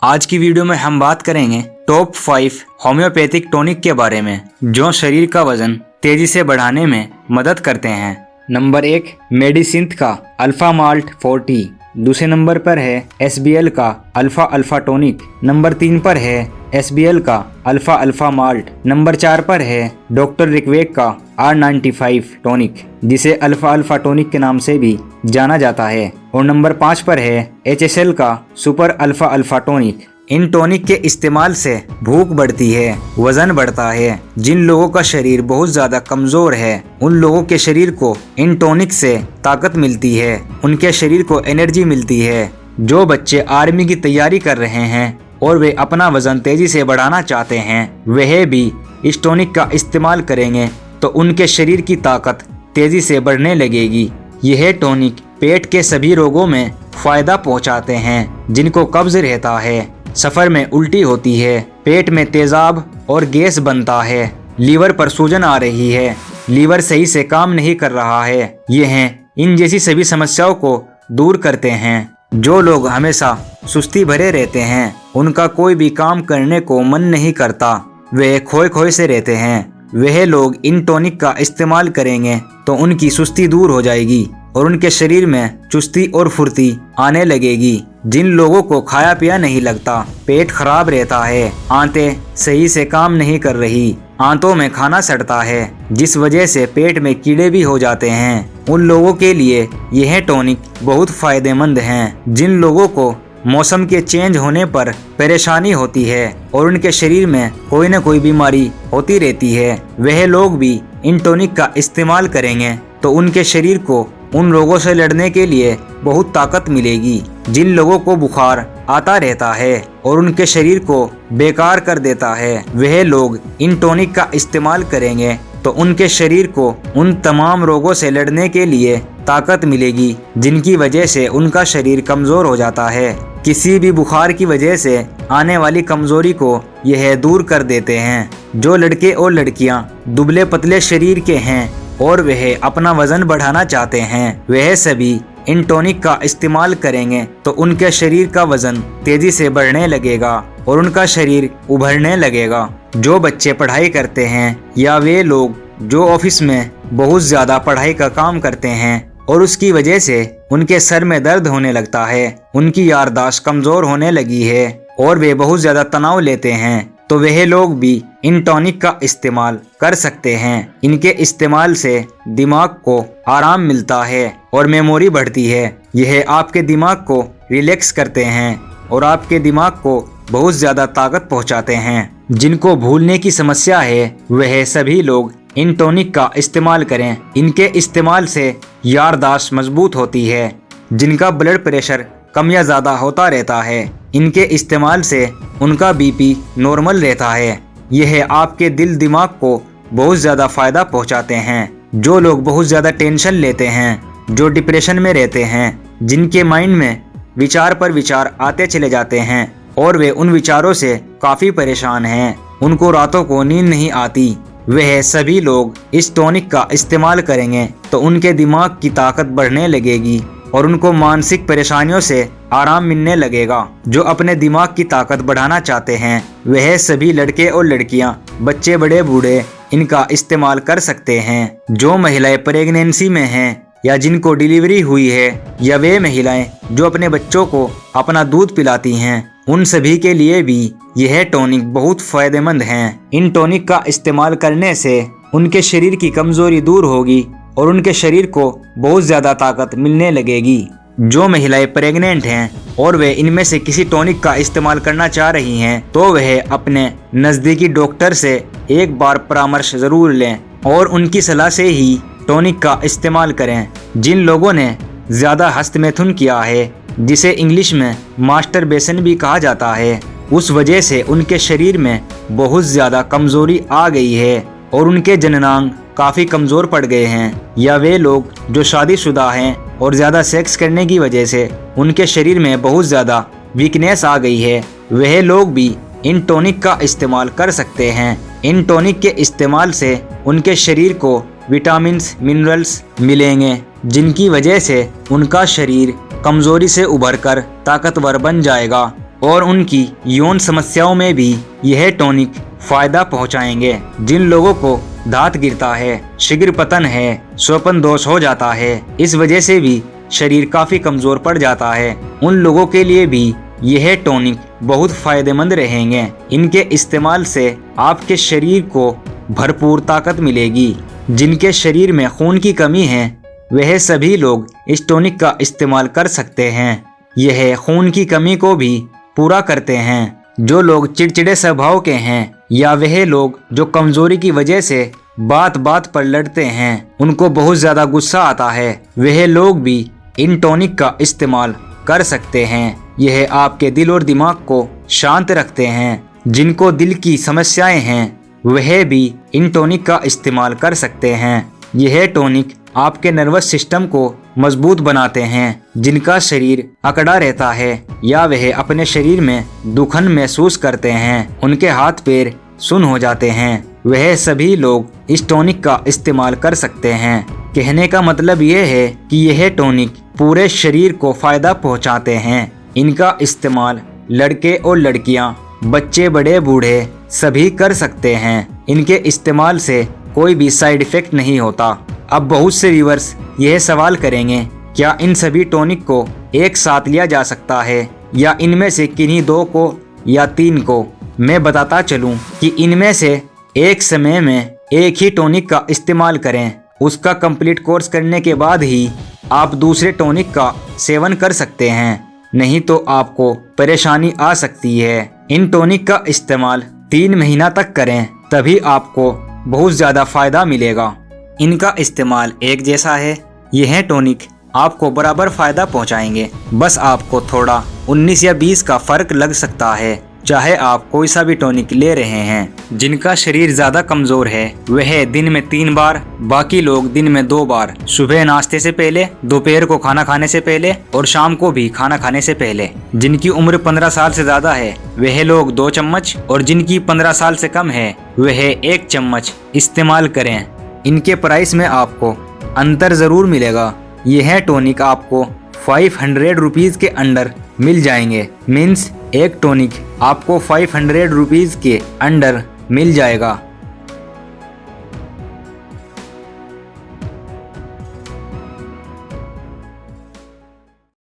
आज की वीडियो में हम बात करेंगे टॉप 5 होम्योपैथिक टॉनिक के बारे में जो शरीर का वजन तेजी से बढ़ाने में मदद करते हैं। नंबर 1 मेडिसिंथ का अल्फा माल्ट 40। दूसरे नंबर पर है SBL का अल्फा अल्फा टॉनिक। नंबर 3 पर है SBL का अल्फा अल्फा माल्ट। नंबर 4 पर है डॉक्टर रिक्वेक का R95 टॉनिक जिसे अल्फा अल्फा टॉनिक के नाम से भी जाना जाता है। और नंबर 5 पर है HSL का सुपर अल्फा अल्फा टॉनिक। इन टॉनिक के इस्तेमाल से भूख बढ़ती है, वजन बढ़ता है। जिन लोगों का शरीर बहुत ज्यादा कमजोर है उन लोगों के शरीर को इन टॉनिक से ताकत मिलती है, उनके शरीर को एनर्जी मिलती है। जो बच्चे आर्मी की तैयारी कर रहे हैं और वे अपना वजन तेजी से बढ़ाना चाहते हैं वह भी इस टॉनिक का इस्तेमाल करेंगे तो उनके शरीर की ताकत तेजी से बढ़ने लगेगी। यह टॉनिक पेट के सभी रोगों में फायदा पहुंचाते हैं। जिनको कब्ज रहता है, सफर में उल्टी होती है, पेट में तेजाब और गैस बनता है, लीवर पर सूजन आ रही है, लीवर सही से काम नहीं कर रहा है, यह इन जैसी सभी समस्याओं को दूर करते हैं। जो लोग हमेशा सुस्ती भरे रहते हैं, उनका कोई भी काम करने को मन नहीं करता, वे खोए खोए से रहते हैं, वह लोग इन टॉनिक का इस्तेमाल करेंगे तो उनकी सुस्ती दूर हो जाएगी और उनके शरीर में चुस्ती और फुर्ती आने लगेगी। जिन लोगों को खाया पिया नहीं लगता, पेट खराब रहता है, आंतें सही से काम नहीं कर रही, आंतों में खाना सड़ता है जिस वजह से पेट में कीड़े भी हो जाते हैं, उन लोगों के लिए यह टॉनिक बहुत फायदेमंद है। जिन लोगों को मौसम के चेंज होने पर परेशानी होती है और उनके शरीर में कोई न कोई बीमारी होती रहती है, वह लोग भी इन टॉनिक का इस्तेमाल करेंगे तो उनके शरीर को उन रोगों से लड़ने के लिए बहुत ताकत मिलेगी। जिन लोगों को बुखार आता रहता है और उनके शरीर को बेकार कर देता है, वह लोग इन टॉनिक का इस्तेमाल करेंगे तो उनके शरीर को उन तमाम रोगों से लड़ने के लिए ताकत मिलेगी जिनकी वजह से उनका शरीर कमजोर हो जाता है। किसी भी बुखार की वजह से आने वाली कमजोरी को यह दूर कर देते हैं। जो लड़के और लड़कियां दुबले पतले शरीर के हैं और वह अपना वजन बढ़ाना चाहते हैं, वह सभी इन टॉनिक का इस्तेमाल करेंगे तो उनके शरीर का वजन तेजी से बढ़ने लगेगा और उनका शरीर उभरने लगेगा। जो बच्चे पढ़ाई करते हैं या वे लोग जो ऑफिस में बहुत ज्यादा पढ़ाई का काम करते हैं और उसकी वजह से उनके सर में दर्द होने लगता है, उनकी याददाश्त कमजोर होने लगी है और वे बहुत ज्यादा तनाव लेते हैं, तो वह लोग भी इन टॉनिक का इस्तेमाल कर सकते हैं। इनके इस्तेमाल से दिमाग को आराम मिलता है और मेमोरी बढ़ती है। यह आपके दिमाग को रिलैक्स करते हैं और आपके दिमाग को बहुत ज्यादा ताकत पहुंचाते हैं। जिनको भूलने की समस्या है वह सभी लोग इन टॉनिक का इस्तेमाल करें। इनके इस्तेमाल से याददाश्त मजबूत होती है। जिनका ब्लड प्रेशर कम या ज़्यादा होता रहता है, इनके इस्तेमाल से उनका BP नॉर्मल रहता है। यह आपके दिल दिमाग को बहुत ज़्यादा फ़ायदा पहुंचाते हैं। जो लोग बहुत ज़्यादा टेंशन लेते हैं, जो डिप्रेशन में रहते हैं, जिनके माइंड में विचार पर विचार आते चले जाते हैं और वे उन विचारों से काफ़ी परेशान हैं, उनको रातों को नींद नहीं आती, वह सभी लोग इस टॉनिक का इस्तेमाल करेंगे तो उनके दिमाग की ताकत बढ़ने लगेगी और उनको मानसिक परेशानियों से आराम मिलने लगेगा। जो अपने दिमाग की ताकत बढ़ाना चाहते हैं वह सभी लड़के और लड़कियां, बच्चे बड़े बूढ़े इनका इस्तेमाल कर सकते हैं। जो महिलाएं प्रेगनेंसी में हैं या जिनको डिलीवरी हुई है या वे महिलाएं जो अपने बच्चों को अपना दूध पिलाती हैं, उन सभी के लिए भी यह टॉनिक बहुत फायदेमंद है। इन टॉनिक का इस्तेमाल करने से उनके शरीर की कमजोरी दूर होगी और उनके शरीर को बहुत ज्यादा ताकत मिलने लगेगी। जो महिलाएं प्रेग्नेंट हैं और वे इनमें से किसी टॉनिक का इस्तेमाल करना चाह रही हैं तो वह अपने नज़दीकी डॉक्टर से एक बार परामर्श जरूर लें और उनकी सलाह से ही टॉनिक का इस्तेमाल करें। जिन लोगों ने ज़्यादा हस्तमैथुन किया है, जिसे इंग्लिश में मास्टरबेशन भी कहा जाता है, उस वजह से उनके शरीर में बहुत ज़्यादा कमज़ोरी आ गई है और उनके जननांग काफ़ी कमज़ोर पड़ गए हैं, या वे लोग जो शादीशुदा हैं और ज़्यादा सेक्स करने की वजह से उनके शरीर में बहुत ज़्यादा वीकनेस आ गई है, वह लोग भी इन टॉनिक का इस्तेमाल कर सकते हैं। इन टॉनिक के इस्तेमाल से उनके शरीर को विटामिन्स मिनरल्स मिलेंगे जिनकी वजह से उनका शरीर कमजोरी से उभरकर ताकतवर बन जाएगा और उनकी यौन समस्याओं में भी यह टॉनिक फायदा पहुंचाएंगे। जिन लोगों को दांत गिरता है, शीघ्र पतन है, स्वप्न दोष हो जाता है, इस वजह से भी शरीर काफी कमजोर पड़ जाता है, उन लोगों के लिए भी यह टॉनिक बहुत फायदेमंद रहेंगे। इनके इस्तेमाल से आपके शरीर को भरपूर ताकत मिलेगी। जिनके शरीर में खून की कमी है वह सभी लोग इस टॉनिक का इस्तेमाल कर सकते हैं। यह खून की कमी को भी पूरा करते हैं। जो लोग चिड़चिड़े स्वभाव के हैं या वह लोग जो कमजोरी की वजह से बात बात पर लड़ते हैं, उनको बहुत ज्यादा गुस्सा आता है, वह लोग भी इन टॉनिक का इस्तेमाल कर सकते हैं। यह आपके दिल और दिमाग को शांत रखते हैं। जिनको दिल की समस्याएं हैं वह भी इन टॉनिक का इस्तेमाल कर सकते हैं। यह टॉनिक आपके नर्वस सिस्टम को मजबूत बनाते हैं। जिनका शरीर अकड़ा रहता है या वह अपने शरीर में दुखन महसूस करते हैं, उनके हाथ पैर सुन्न हो जाते हैं, वह सभी लोग इस टॉनिक का इस्तेमाल कर सकते हैं। कहने का मतलब यह है कि यह टॉनिक पूरे शरीर को फायदा पहुंचाते हैं। इनका इस्तेमाल लड़के और लड़कियां, बच्चे, बड़े, बूढ़े सभी कर सकते हैं। इनके इस्तेमाल से कोई भी साइड इफेक्ट नहीं होता। अब बहुत से व्यूअर्स यह सवाल करेंगे, क्या इन सभी टॉनिक को एक साथ लिया जा सकता है या इनमें से किन्हीं 2 को या 3 को? मैं बताता चलूं कि इनमें से एक समय में एक ही टॉनिक का इस्तेमाल करें। उसका कंप्लीट कोर्स करने के बाद ही आप दूसरे टॉनिक का सेवन कर सकते हैं, नहीं तो आपको परेशानी आ सकती है। इन टॉनिक का इस्तेमाल 3 महीना तक करें, तभी आपको बहुत ज़्यादा फायदा मिलेगा। इनका इस्तेमाल एक जैसा है। यह टॉनिक आपको बराबर फायदा पहुंचाएंगे। बस आपको थोड़ा 19 या 20 का फर्क लग सकता है, चाहे आप कोई सा भी टॉनिक ले रहे हैं। जिनका शरीर ज्यादा कमजोर है वह दिन में 3 बार, बाकी लोग दिन में 2 बार, सुबह नाश्ते से पहले, दोपहर को खाना खाने से पहले और शाम को भी खाना खाने से पहले। जिनकी उम्र 15 साल से ज्यादा है वह लोग 2 चम्मच और जिनकी 15 साल से कम है वह 1 चम्मच इस्तेमाल करें। इनके प्राइस में आपको अंतर जरूर मिलेगा। यह टॉनिक आपको 500 रुपीज के अंडर मिल जाएंगे। मीन्स एक टॉनिक आपको 500 रुपीज के अंडर मिल जाएगा।